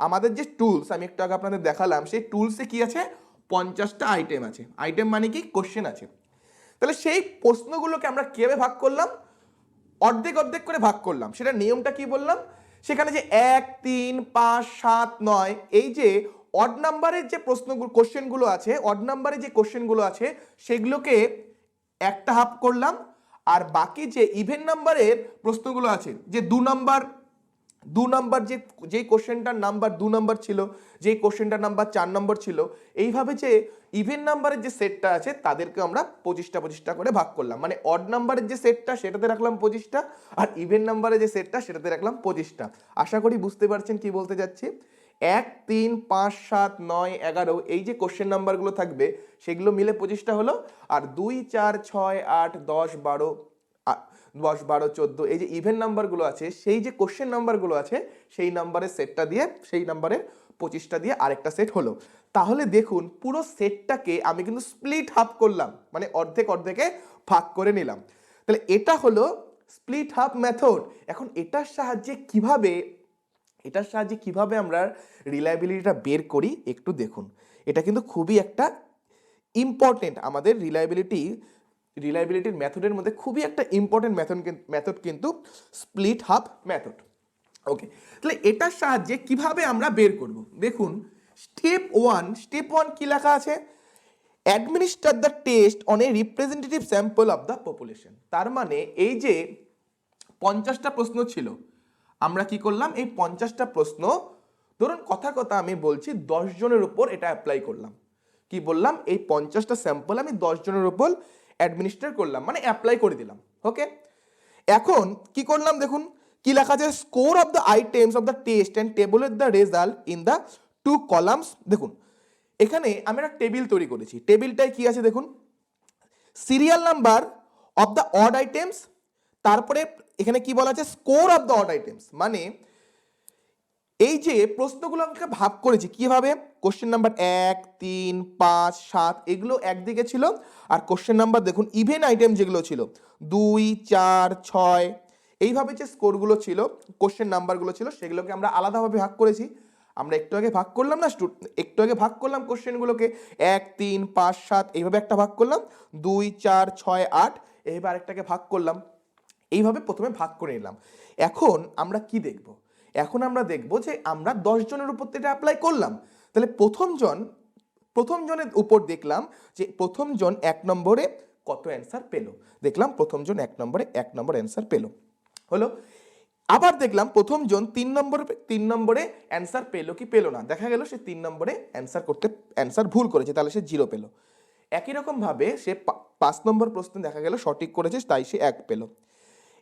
আমাদের যে টুলস আমি একটু আগে আপনাদের দেখালাম, সেই টুলসে কি আছে, 50টা আইটেম আছে। আইটেম মানে কি, কোশ্চেন আছে। তাহলে সেই প্রশ্নগুলোকে আমরা কিভাবে ভাগ করলাম, অর্ধেক অর্ধেক করে ভাগ করলাম। সেটা নিয়মটা কি বললাম, সেখানে যে 1, 3, 5, 7, 9 এই যে অড নাম্বারের যে কোশ্চেনগুলো আছে সেগুলোকে একটা হাফ করলাম, আর বাকি যে ইভেন নাম্বারের প্রশ্নগুলো আছে, যে 2 নাম্বার 2 নম্বর যেই কোশ্চেনটার নাম্বার 2 নম্বর ছিল, যেই কোশ্চেনটার নাম্বার 4 নম্বর ছিল, এইভাবে যে ইভেন নাম্বারের যে সেটটা আছে তাদেরকে আমরা 25টা করে ভাগ করলাম। মানে অড নাম্বারের যে সেটটা সেটাতে রাখলাম 25টা, আর ইভেন নাম্বারের যে সেটটা সেটাতে রাখলাম 25টা। আশা করি বুঝতে পারছেন কি বলতে যাচ্ছি। 1, 3, 5, 7, 9, 11 এই যে কোশ্চেন নাম্বারগুলো থাকবে সেগুলো মিলে 25টা হলো, আর 2, 4, 6, 8, 10, 12, 14 এই যে ইভেন নাম্বারগুলো আছে, সেই যে কোশ্চেন নাম্বারগুলো আছে সেই নাম্বারের সেটটা দিয়ে, সেই নাম্বারের 25টা দিয়ে আরেকটা সেট হলো। তাহলে দেখুন পুরো সেটটাকে আমি কিন্তু স্প্লিট হাফ করলাম, মানে অর্ধেক অর্ধেকে ভাগ করে নিলাম। তাহলে এটা হলো স্প্লিট হাফ মেথড। এখন এটার সাহায্যে কিভাবে আমরা রিলায়েবিলিটিটা বের করি একটু দেখুন। এটা কিন্তু খুবই একটা ইম্পর্টেন্ট, আমাদের রিলায়েবিলিটির মেথডের মধ্যে খুবই একটা ইম্পর্টেন্ট মেথড কিন্তু স্প্লিট হাফ মেথড। ওকে, তাহলে এটার সাহায্যে কিভাবে আমরা বের করব দেখুন। স্টেপ ওয়ান কি লেখা আছে? Administer the test on a representative sample of the population. তার মানে এই যে 50টা প্রশ্ন ছিল, আমরা কি করলাম এই 50টা প্রশ্ন, ধরুন কথা আমি বলছি 10 জনের উপর এটা অ্যাপ্লাই করলাম। কি বললাম? এই 50টা স্যাম্পল আমি 10 জনের উপর অ্যাডমিনিস্টার করলাম, মানে অ্যাপ্লাই করে দিলাম। ওকে, এখন কি করলাম দেখুন কি লেখা আছে? Score of the items of the test and table with the result in the 2 columns. দেখুন এখানে আমি একটা টেবিল তৈরি করেছি। টেবিলটায় কি আছে দেখুন, serial number of the odd items, তারপরে এখানে কি বলা আছে? Score of the odd items. মানে এই যে প্রশ্নগুলো আমাকে ভাগ করেছি কিভাবে, কোশ্চেন নাম্বার 1, 3, 5, 7 এগুলো একদিকে ছিল, আর কোশ্চেন নাম্বার দেখুন ইভেন আইটেম যেগুলো ছিল 2, 4, 6 এইভাবে যে স্কোরগুলো ছিল, কোশ্চেন নাম্বারগুলো ছিল, সেগুলোকে আমরা আলাদাভাবে ভাগ করেছি। আমরা একটু আগে ভাগ করলাম না, কোশ্চেনগুলোকে 1, 3, 5, 7 এইভাবে একটা ভাগ করলাম, 2, 4, 6, 8 এইভাবে আরেকটাকে ভাগ করলাম। এইভাবে প্রথমে ভাগ করে নিলাম। এখন আমরা কি দেখব? এখন আমরা দেখব যে আমরা 10 জনের উপর এটা অ্যাপ্লাই করলাম। তাহলে প্রথম জনের উপর দেখলাম যে প্রথম জন 1 নম্বরে কত অ্যান্সার পেল। দেখলাম প্রথম জন 1 নম্বরে 1 নম্বর অ্যান্সার পেল, হলো। আবার দেখলাম প্রথম জন 3 নম্বরে অ্যান্সার পেলো কি পেলো না। দেখা গেল সে 3 নম্বরে অ্যান্সার ভুল করেছে, তাহলে সে 0 পেল। একই রকম ভাবে সে 5 নম্বর প্রশ্ন দেখা গেল সঠিক করেছে, তাই সে 1 পেল।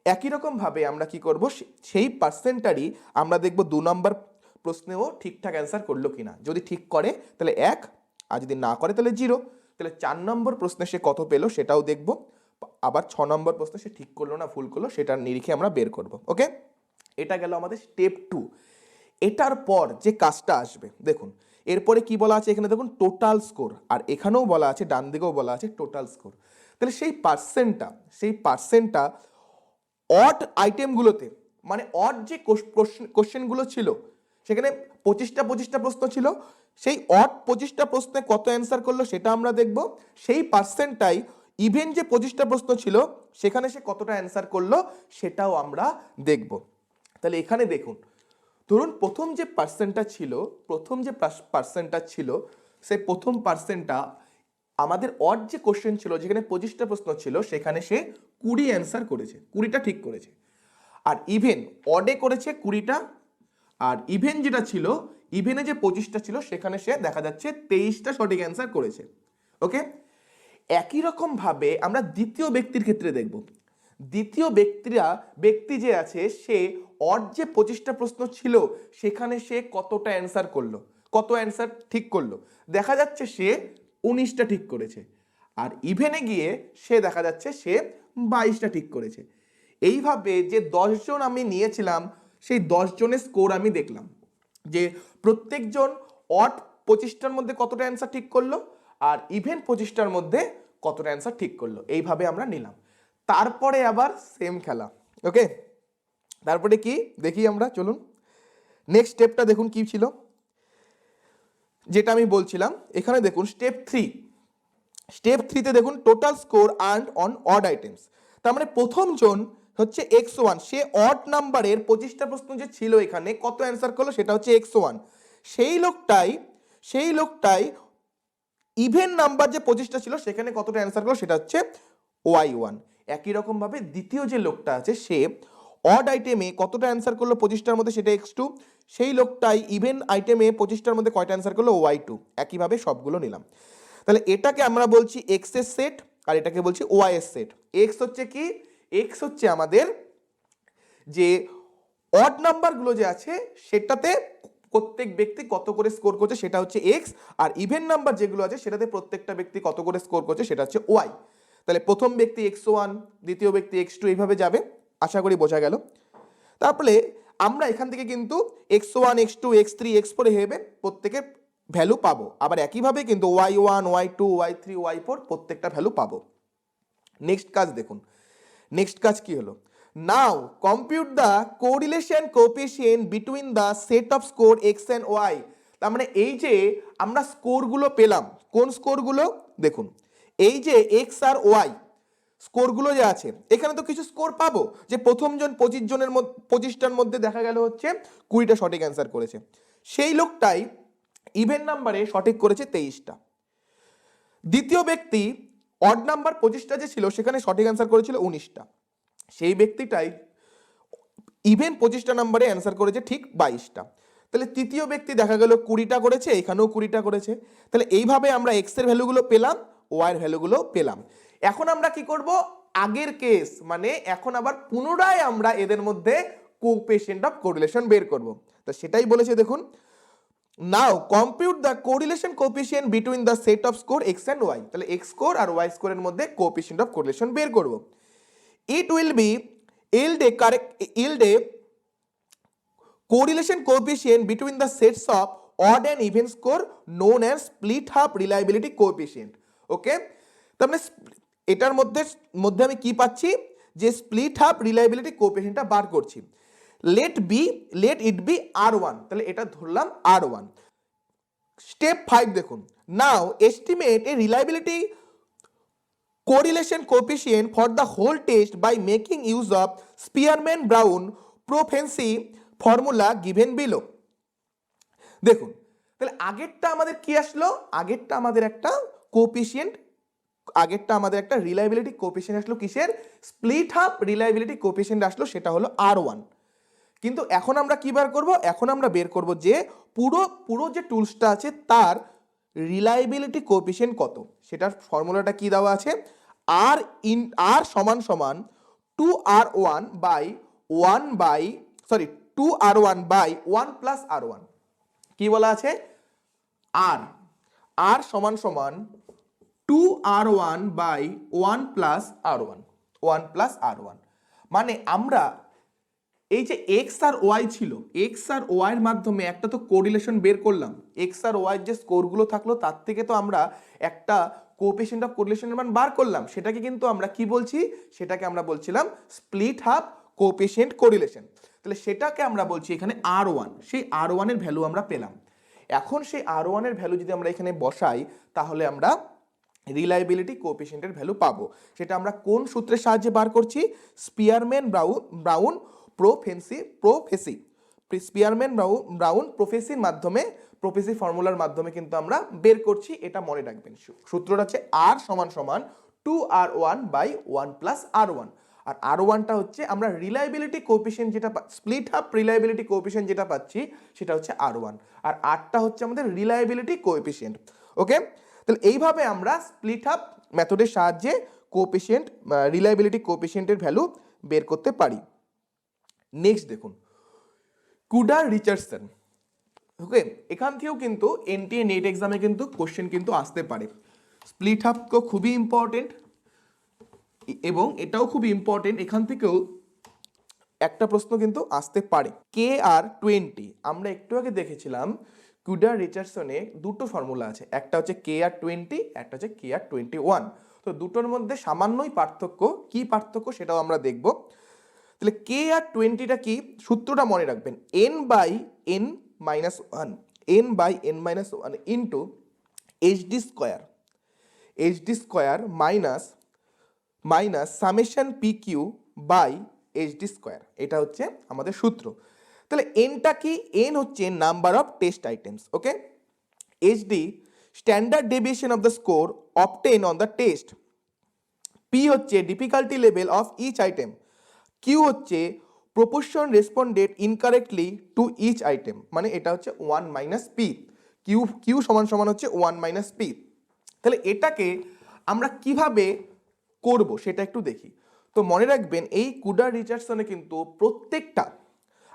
একই রকম ভাবে আমরা কি করব, সেই পার্সেন্টারই আমরা দেখব 2 নম্বর প্রশ্নেও ঠিকঠাক অ্যান্সার করলো কিনা। যদি ঠিক করে তাহলে 1, আর যদি না করে তাহলে 0। তাহলে 4 নম্বর প্রশ্নে সে কত পেলো সেটাও দেখব। আবার 6 নম্বর প্রশ্নে সে ঠিক করলো না ভুল করলো সেটার নিরিখে আমরা বের করব। ওকে, এটা গেল আমাদের স্টেপ 2। এটার পর যে কাজটা আসবে দেখুন, এরপরে কি বলা আছে এখানে দেখুন, টোটাল স্কোর, আর এখানেও বলা আছে, ডান দিকেও বলা আছে টোটাল স্কোর। তাহলে সেই পার্সেন্টটা অড আইটেমগুলোতে, মানে অড যে কোশ্চেনগুলো ছিল, সেখানে 25টা প্রশ্ন ছিল, সেই অড 25টা প্রশ্নে কত অ্যান্সার করলো সেটা আমরা দেখব। সেই পার্সেন্টটাই ইভেন যে 25টা প্রশ্ন ছিল সেখানে সে কতটা অ্যান্সার করলো সেটাও আমরা দেখব। তাহলে এখানে দেখুন, ধরুন প্রথম যে পার্সেন্টটা ছিল সেই প্রথম পার্সেন্টটা আমাদের অড যে কোশ্চেন ছিল, যেখানে 25টা প্রশ্ন ছিল, সেখানে সে 20 অ্যান্সার করেছে, 20টা ঠিক করেছে। আর ইভেন অডে করেছে 20টা, আর ইভেন যেটা ছিল, ইভেনে যে 25টা ছিল সেখানে সে দেখা যাচ্ছে 23টা সঠিক অ্যান্সার করেছে। ওকে, একই রকম ভাবে আমরা দ্বিতীয় ব্যক্তির ক্ষেত্রে দেখব। দ্বিতীয় ব্যক্তি যে আছে, সে অড যে 25টা প্রশ্ন ছিল সেখানে সে কতটা অ্যান্সার করলো, কত অ্যান্সার ঠিক করলো। দেখা যাচ্ছে সে 19টা ঠিক করেছে, আর ইভেনে গিয়ে সে দেখা যাচ্ছে সে 22টা ঠিক করেছে। এইভাবে যে 10 জন আমি নিয়েছিলাম, সেই 10 জনের স্কোর আমি দেখলাম যে প্রত্যেকজন অড 25টার মধ্যে কতটা অ্যান্সার ঠিক করলো, আর ইভেন 25টার মধ্যে কতটা অ্যান্সার ঠিক করলো। এইভাবে আমরা নিলাম। তারপরে আবার সেম খেলা। ওকে, তারপরে কি দেখি আমরা, চলুন নেক্সট স্টেপটা দেখুন কি ছিল, যেটা আমি বলছিলাম। এখানে দেখুন স্টেপ 3তে দেখুন total score earned on odd items. তার মানে প্রথম জন হচ্ছে x1, সে অড নাম্বারের 25টা প্রশ্ন যে ছিল এখানে কত অ্যান্সার করলো সেটা হচ্ছে x1। সেই লোকটাই ইভেন নাম্বার যে 25টা ছিল সেখানে কতটা অ্যান্সার করলো সেটা হচ্ছে y1। একই রকম ভাবে দ্বিতীয় যে লোকটা আছে, সে অড আইটেমে কতটা অ্যান্সার করলো 25টার মধ্যে সেটা x2, সেই লোকটাই ইভেন আইটেমে 25টার মধ্যে কয়টা অ্যান্সার করলো y2, একইভাবে সবগুলো নিলাম। তাহলে এটাকে আমরা বলছি এক্স এর সেট আর এটাকে বলছি ওয়াই এর সেট। এক্স হচ্ছে কি, এক্স হচ্ছে আমাদের যে অড নাম্বারগুলো যে আছে সেটাতে প্রত্যেক ব্যক্তি কত করে স্কোর করছে সেটা হচ্ছে এক্স, আর ইভেন নাম্বার যেগুলো আছে সেটাতে প্রত্যেকটা ব্যক্তি কত করে স্কোর করছে সেটা হচ্ছে ওয়াই। তাহলে প্রথম ব্যক্তি x1, দ্বিতীয় ব্যক্তি x2, এইভাবে যাবে। আশা করি বোঝা গেল। তারপরে আমরা এখান থেকে কিন্তু x1, x2, x3, x4 ভেবে প্রত্যেকের ভ্যালু পাবো। আবার একইভাবে কিন্তু y1, y2, y3, y4 প্রত্যেকটা ভ্যালু পাবো। নেক্সট কাজ দেখুন, নেক্সট কাজ কি হলো, now compute the correlation coefficient between the set of score X and Y. তার মানে এই যে আমরা স্কোরগুলো পেলাম, কোন স্কোরগুলো দেখুন, এই যে এক্স আর ওয়াই স্কোরগুলো যে আছে এখানে তো কিছু স্কোর পাবো, যে প্রথম জন 25টার মধ্যে দেখা গেল হচ্ছে 20টা সঠিক অ্যান্সার করেছে, সেই লোকটাই ইভেন নাম্বারে সঠিক করেছে 23টা। দ্বিতীয় ব্যক্তি অড নাম্বার 25টা যে ছিল সেখানে সঠিক অ্যান্সার করেছিল 19টা, সেই ব্যক্তিটাই ইভেন 25টা নাম্বারে অ্যান্সার করেছে ঠিক 22টা। তাহলে তৃতীয় ব্যক্তি দেখা গেল 20টা করেছে, এখানেও 20টা করেছে। তাহলে এইভাবে আমরা এক্স এর ভ্যালুগুলো পেলাম, ওয়াই এর ভ্যালুগুলো পেলাম। এখন আমরা কি করব, আগের কেস মানে এখন আবার পুনরায় আমরা এদের মধ্যে কোএফিসিয়েন্ট অফ কোরিলেশন বের করব। তো সেটাই বলেছে দেখুন, now compute the correlation coefficient between the set of score X and Y. তাহলে এক্স স্কোর আর ওয়াই স্কোরের মধ্যে কোএফিসিয়েন্ট অফ কোরিলেশন বের করব। It will be yield a correlation coefficient between the sets of odd and even score known as split half reliability coefficient. ওকে, তার মানে এটার মধ্যে আমি কি পাচ্ছি, যে স্প্লিট হাফ রিলায়েবিলিটি কোএফিসিয়েন্টটা বার করছি। লেট ইট বি R1, তাহলে এটা ধরলাম R1। স্টেপ 5 দেখুন, now estimate a reliability correlation coefficient for the whole test by making use of Spearman-Brown propensity formula given below. দেখুন, তাহলে আগেরটা আমাদের কি আসলো, আগেরটা আমাদের একটা কোএফিসিয়েন্ট, আগেরটা আমাদের একটা রিলায়েবিলিটি কোএফিসিয়েন্ট আসলো, কিসের, স্প্লিট হাফ রিলায়েবিলিটি কোএফিসিয়েন্ট আসলো, সেটা হলো R1। কিন্তু এখন আমরা কি বার করব, এখন আমরা বের করব যে পুরো যে টুলসটা আছে তার রিলায়েবিলিটি কোএফিসিয়েন্ট কত। সেটার ফর্মুলাটা কি দেওয়া আছে, আর সমান সমান 2R1 বাই 1 প্লাস R1। কি বলা আছে, আর সমান সমান 2R1 বাই 1 প্লাস R1, মানে আমরা এই যে এক্স আর ওয়াই ছিল, এক্স আর ওয়াই এর মাধ্যমে একটা তো কোরিলেশন বের করলাম, এক্স আর ওয়াই যে স্কোরগুলো থাকলো তার থেকে তো আমরা একটা কোএফিসিয়েন্ট অফ কোরিলেশনের মান বার করলাম, সেটাকে কিন্তু আমরা কি বলছি, সেটাকে আমরা বলছিলাম স্প্লিট হাফ কোএফিসিয়েন্ট কোরিলেশন। তাহলে সেটাকে আমরা বলছি এখানে R1, সেই R1 এর ভ্যালু আমরা পেলাম। এখন সেই R1 এর ভ্যালু যদি আমরা এখানে বসাই তাহলে আমরা রিলায়েবিলিটি কোএফিসিয়েন্টের ভ্যালু পাবো। সেটা আমরা কোন সূত্রের সাহায্যে বার করছি, স্পিয়ারম্যান ব্রাউন প্রফেসির মাধ্যমে, প্রফেসি ফর্মুলার মাধ্যমে কিন্তু আমরা বের করছি, এটা মনে রাখবেন। সূত্রটা হচ্ছে আর সমান সমান 2R1 বাই 1 প্লাস R1, আর R1টা হচ্ছে আমরা রিলায়েবিলিটি কোএফিসিয়েন্ট যেটা স্প্লিট হাফ রিলায়েবিলিটি কোএফিসিয়েন্ট যেটা পাচ্ছি সেটা হচ্ছে R1, আর Rটা হচ্ছে আমাদের রিলায়েবিলিটি কোএফিসিয়েন্ট। ওকে, তাহলে এইভাবে আমরা স্প্লিট হাফ মেথডের সাহায্যে কোএফিসিয়েন্ট রিলায়েবিলিটি কোএফিসিয়েন্টের ভ্যালু বের করতে পারি। নেক্সট দেখুন, কুডার রিচার্ডসন। ওকে, এখান থেকেও কিন্তু এনটিএ নেট এক্সামে কিন্তু কোশ্চেন কিন্তু আসতে পারে। স্প্লিট হাফ তো খুবই ইম্পর্টেন্ট এবং এটাও খুব ইম্পর্টেন্ট, এখান থেকেও একটা প্রশ্ন কিন্তু আসতে পারে। KR20 আমরা একটু আগে দেখেছিলাম কুডার রিচার্ডসনে দুটো ফর্মুলা আছে, একটা হচ্ছে KR20, একটা হচ্ছে KR21। তো দুটোর মধ্যে সামান্যই পার্থক্য, কি পার্থক্য সেটাও আমরা দেখব। তাহলে KR20টা কি, সূত্রটা মনে রাখবেন, n/n-1 into HD square minus summation PQ by HD square, এটা হচ্ছে আমাদের সূত্র। তাহলে এনটা কি, এন হচ্ছে number of test items. Okay, HD standard deviation of the score obtain on the test, P হচ্ছে difficulty level of each item, Q হচ্ছে proportion responded incorrectly to each item, মানে এটা হচ্ছে 1 মাইনাস পি, কিউ কিউ সমান সমান হচ্ছে 1 মাইনাস পি। তাহলে এটাকে আমরা কিভাবে করব সেটা একটু দেখি। তো মনে রাখবেন এই কুডার রিচার্ডসনে কিন্তু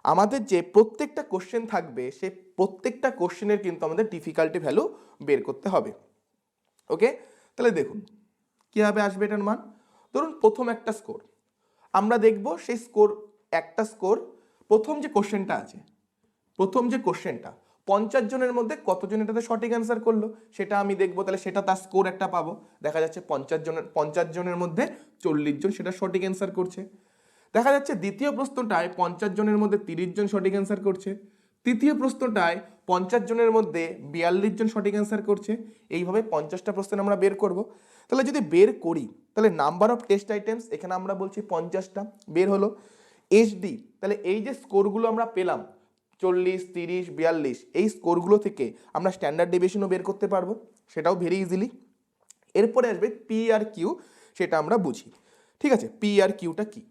আমাদের যে প্রত্যেকটা কোশ্চেন থাকবে সে প্রত্যেকটা কোশ্চেনের কিন্তু আমাদের ডিফিকাল্টি ভ্যালু বের করতে হবে। ওকে, তাহলে দেখুন কীভাবে আসবে এটার মান। ধরুন প্রথম একটা স্কোর আমরা দেখব, সেই স্কোর একটা স্কোর প্রথম যে কোশ্চেনটা আছে, প্রথম যে কোশ্চেনটা 50 জনের মধ্যে কতজন এটাতে সঠিক অ্যান্সার করলো সেটা আমি দেখবো। তাহলে সেটা তার স্কোর একটা পাবো, দেখা যাচ্ছে 50 জনের মধ্যে 40 জন সেটা সঠিক অ্যান্সার করছে। দেখা যাচ্ছে দ্বিতীয় প্রশ্নটায় 50 জনের মধ্যে 30 জন সঠিক অ্যান্সার করছে, তৃতীয় প্রশ্নটায় 50 জনের মধ্যে 42 জন সঠিক অ্যান্সার করছে। এইভাবে 50টা প্রশ্ন আমরা বের করব। তাহলে যদি বের করি তাহলে নাম্বার অফ টেস্ট আইটেমস এখানে আমরা বলছি 50টা বের হলো। এইচডি, তাহলে এই যে স্কোরগুলো আমরা পেলাম 40, 30, 42, এই স্কোরগুলো থেকে আমরা স্ট্যান্ডার্ড ডেভিয়েশনও বের করতে পারবো, সেটাও ভেরি ইজিলি। এরপরে আসবে পি আর কিউ, সেটা আমরা বুঝি। ঠিক আছে, পি আর কিউটা কি?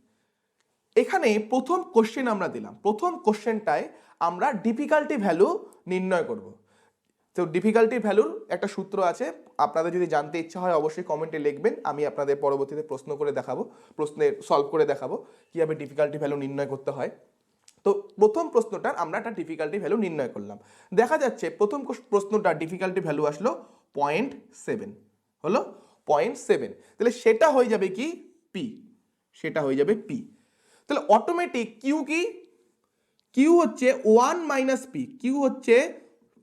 এখানে প্রথম কোশ্চেন আমরা দিলাম, প্রথম কোশ্চেনটায় আমরা ডিফিকাল্টি ভ্যালু নির্ণয় করব। তো ডিফিকাল্টি ভ্যালুর একটা সূত্র আছে, আপনাদের যদি জানতে ইচ্ছা হয় অবশ্যই কমেন্টে লিখবেন, আমি আপনাদের পরবর্তীতে প্রশ্ন করে দেখাবো, প্রশ্নের সলভ করে দেখাবো কীভাবে ডিফিকাল্টি ভ্যালু নির্ণয় করতে হয়। তো প্রথম প্রশ্নটার আমরা একটা ডিফিকাল্টি ভ্যালু নির্ণয় করলাম। দেখা যাচ্ছে প্রথম প্রশ্নটার ডিফিকাল্টি ভ্যালু আসলো 0.7, হলো 0.7। তাহলে সেটা হয়ে যাবে কি পি, সেটা হয়ে যাবে পি। তাহলে অটোমেটিক কিউ কি, কিউ হচ্ছে 1 মাইনাস পি, কিউ হচ্ছে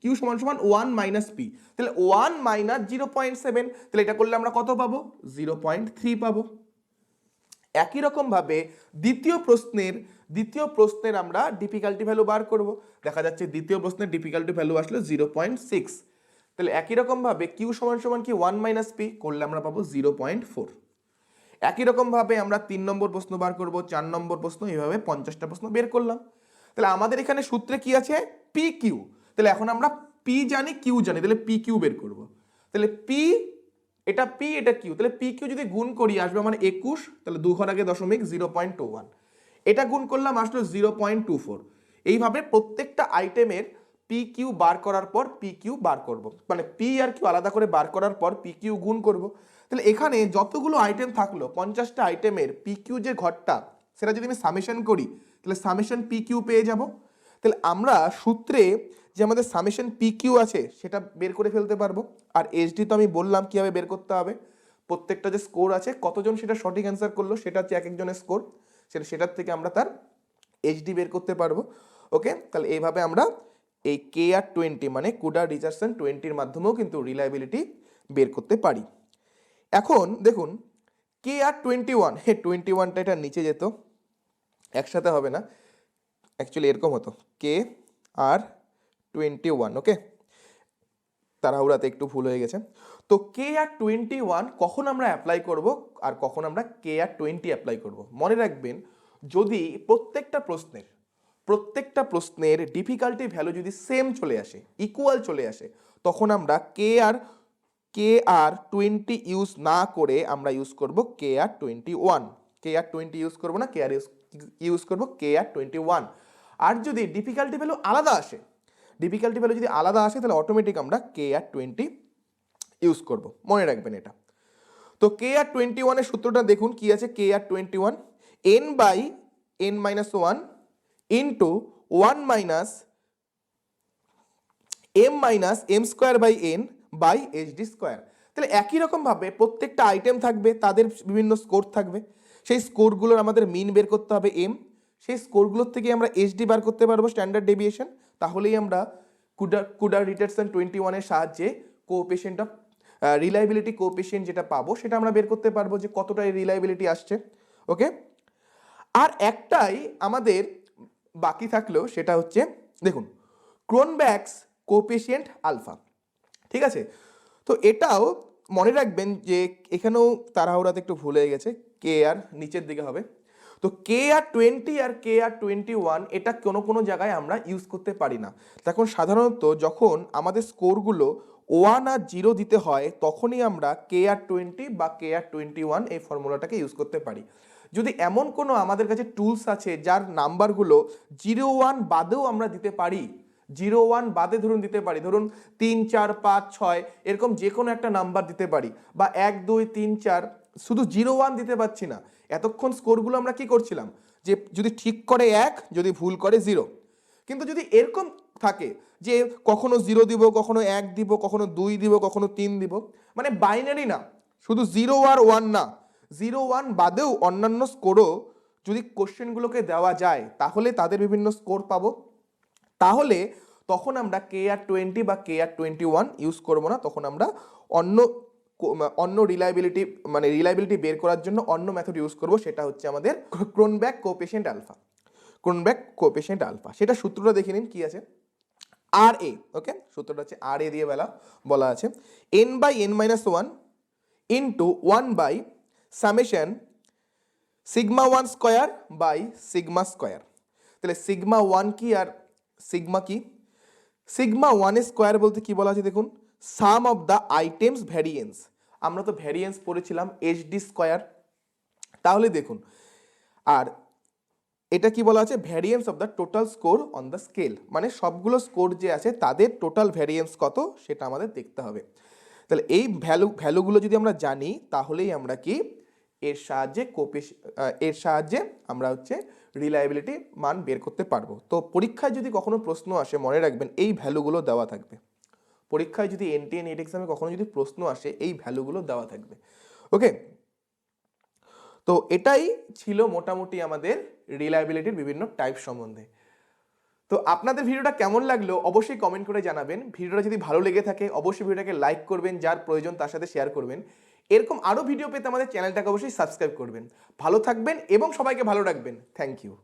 কিউ সমান সমান 1 মাইনাস পি। তাহলে 1 মাইনাস 0.7, তাহলে এটা করলে আমরা কত পাবো? 0.3 পাবো। একই রকম ভাবে দ্বিতীয় প্রশ্নের আমরা ডিফিকাল্টি ভ্যালু বার করব। দেখা যাচ্ছে দ্বিতীয় প্রশ্নের ডিফিকাল্টি ভ্যালু আসলো 0.6। তাহলে একই রকম ভাবে কিউ সমান সমান কি 1 মাইনাস পি করলে আমরা পাবো 0.4। একই রকম ভাবে আমরা 3 নম্বর প্রশ্ন বার করব, 4 নম্বর প্রশ্ন, এইভাবে 50টা প্রশ্ন বের করলাম। তাহলে আমাদের এখানে সূত্রে কি আছে? P Q. তাহলে এখন আমরা পি জানি, কিউ জানি, তাহলে পি কিউ বের করব। তাহলে পি, এটা পি এটা কিউ, তাহলে পি কিউ যদি গুণ করি আসবে আমার 21, তাহলে 2 ঘর আগে দশমিক 0.21, এটা গুণ করলাম আসলো 0.24। এইভাবে প্রত্যেকটা আইটেমের পি কিউ বার করার পর পি কিউ বার করব, মানে পি আর কিউ আলাদা করে বার করার পর পি কিউ গুণ করব। তাহলে এখানে যতগুলো আইটেম থাকলো 50টা আইটেমের পি কিউ যে ঘরটা সেটা যদি আমি সামেশন করি তাহলে সামেশন পি কিউ পেয়ে যাব। তাহলে আমরা সূত্রে যে আমাদের সামেশন পি কিউ আছে সেটা বের করে ফেলতে পারবো। আর এইচডি তো আমি বললাম কীভাবে বের করতে হবে, প্রত্যেকটা যে স্কোর আছে কতজন সেটা সঠিক অ্যান্সার করলো সেটা হচ্ছে এক একজনের স্কোর, সেটার থেকে আমরা তার এইচডি বের করতে পারবো। ওকে, তাহলে এইভাবে আমরা এই কে আর 20 মানে কুডার রিচার্ডসন 20-র মাধ্যমেও কিন্তু রিলায়েবিলিটি বের করতে পারি। এখন দেখুন কে আর 21, 21টা এটা নিচে যেত, একসাথে হবে না, অ্যাকচুয়ালি এরকম হতো কে আর 21। ওকে, তাড়াহুড়াতে একটু ভুল হয়ে গেছে। তো কে আর 21 কখন আমরা অ্যাপ্লাই করব আর কখন আমরা কে আর 20 অ্যাপ্লাই করব? মনে রাখবেন যদি প্রত্যেকটা প্রশ্নের ডিফিকাল্টি ভ্যালু যদি সেম চলে আসে, ইকুয়াল চলে আসে, তখন আমরা কে আর 20 ইউজ না করে আমরা ইউজ করব কে আর 21। কে আর 20 ইউজ করবো না, কে আর ইউজ করবো কে আর 21। আর যদি ডিফিকাল্টি ভ্যালু আলাদা আসে, তাহলে অটোমেটিক আমরা কে আর 20 ইউজ করব, মনে রাখবেন এটা। তো কে আর 21-এর সূত্রটা দেখুন কি আছে। K R 21 n by n minus 1 into 1 minus m minus m square by n by HD square. তাহলে একই রকমভাবে প্রত্যেকটা আইটেম থাকবে, তাদের বিভিন্ন স্কোর থাকবে, সেই স্কোরগুলোর আমাদের মিন বের করতে হবে m, সেই স্কোরগুলোর থেকে আমরা এইচডি বার করতে পারবো স্ট্যান্ডার্ড ডেভিয়েশন। তাহলেই আমরা কুডার রিচার্ডসন 21-এর সাহায্যে কোএফিশিয়েন্ট অফ রিলায়েবিলিটি কোএফিশিয়েন্ট যেটা পাবো সেটা আমরা বের করতে পারবো যে কতটা রিলায়েবিলিটি আসছে। ওকে, আর একটাই আমাদের বাকি থাকলেও সেটা হচ্ছে দেখুন ক্রোনব্যাকস কোএফিশিয়েন্ট আলফা। ঠিক আছে, তো এটাও মনে রাখবেন যে এখানেও তাড়াহুড়াতে একটু ভুল হয়ে গেছে, কে আর নিচের দিকে হবে। তো কে আর 20 আর কে আর 21 এটা কোনো জায়গায় আমরা ইউজ করতে পারি না। তখন সাধারণত যখন আমাদের স্কোরগুলো 1 আর 0 দিতে হয় তখনই আমরা কে আর 20 বা কে আর 21 এই ফর্মুলাটাকে ইউজ করতে পারি। যদি এমন কোনো আমাদের কাছে টুলস আছে যার নাম্বারগুলো 0-1 বাদেও আমরা দিতে পারি, 0-1 বাদে ধরুন দিতে পারি, ধরুন 3 4 5 6 এরকম যে কোনো একটা নাম্বার দিতে পারি, বা 1 2 3 4, শুধু 0-1 দিতে পারছি না। এতক্ষণ স্কোরগুলো আমরা কি করছিলাম, যে যদি ঠিক করে 1, যদি ভুল করে 0। কিন্তু যদি এরকম থাকে যে কখনো 0 দিব, কখনো 1 দিব, কখনো 2 দিব, কখনো 3 দিব, মানে বাইনারি না, শুধু 0 আর 1 না, 0-1 বাদেও অন্যান্য স্কোরও যদি কোশ্চেনগুলোকে দেওয়া যায় তাহলে তাদের বিভিন্ন স্কোর পাবো। তাহলে তখন আমরা KR20 বা KR21 ইউজ করবো না, তখন আমরা অন্য রিলায়েবিলিটি বের করার জন্য অন্য মেথড ইউজ করব, সেটা হচ্ছে আমাদের ক্রোনব্যাক কোএফিসিয়েন্ট আলফা। ক্রোনব্যাক কোএফিসিয়েন্ট আলফা, সেটা সূত্রটা দেখে নিন কি আছে। RA, ওকে, সূত্রটা হচ্ছে RA দিয়ে বলা আছে n/n-1 into 1 summation sigma 1 square by sigma square. তাহলে সিগমা 1 কি আর সিগমা কি? সিগমা 1 স্কোয়ার বলতে কি বলা আছে দেখুন, sum of the items variance. আমরা তো ভ্যারিয়েন্স পড়েছিলাম HD স্কোয়ার, তাহলে দেখুন, আর এটা কি বলা আছে, variance of the total score on the scale, মানে সবগুলো স্কোর যে আছে তাদের টোটাল ভ্যারিয়েন্স কত সেটা আমাদের দেখতে হবে। তাহলে এই ভ্যালুগুলো যদি আমরা জানি তাহলেই আমরা কি এর সাহায্যে আমরা হচ্ছে রিলায়েবিলিটি মান বের করতে পারবো। তো পরীক্ষায় যদি কখনো প্রশ্ন আসে, মনে রাখবেন এই ভ্যালুগুলো দেওয়া থাকবে। পরীক্ষায় যদি NTA নেট এক্সামে কখনো যদি প্রশ্ন আসে এই ভ্যালুগুলো দেওয়া থাকবে, ওকে। তো এটাই ছিল মোটামুটি আমাদের রিলায়েবিলিটির বিভিন্ন টাইপ সম্বন্ধে। তো আপনাদের ভিডিওটা কেমন লাগলো অবশ্যই কমেন্ট করে জানাবেন। ভিডিওটা যদি ভালো লেগে থাকে অবশ্যই ভিডিওটাকে লাইক করবেন, যার প্রয়োজন তার সাথে শেয়ার করবেন। এরকম আরও ভিডিও পেতে আমাদের চ্যানেলটাকে অবশ্যই সাবস্ক্রাইব করবেন। ভালো থাকবেন এবং সবাইকে ভালো রাখবেন। Thank you.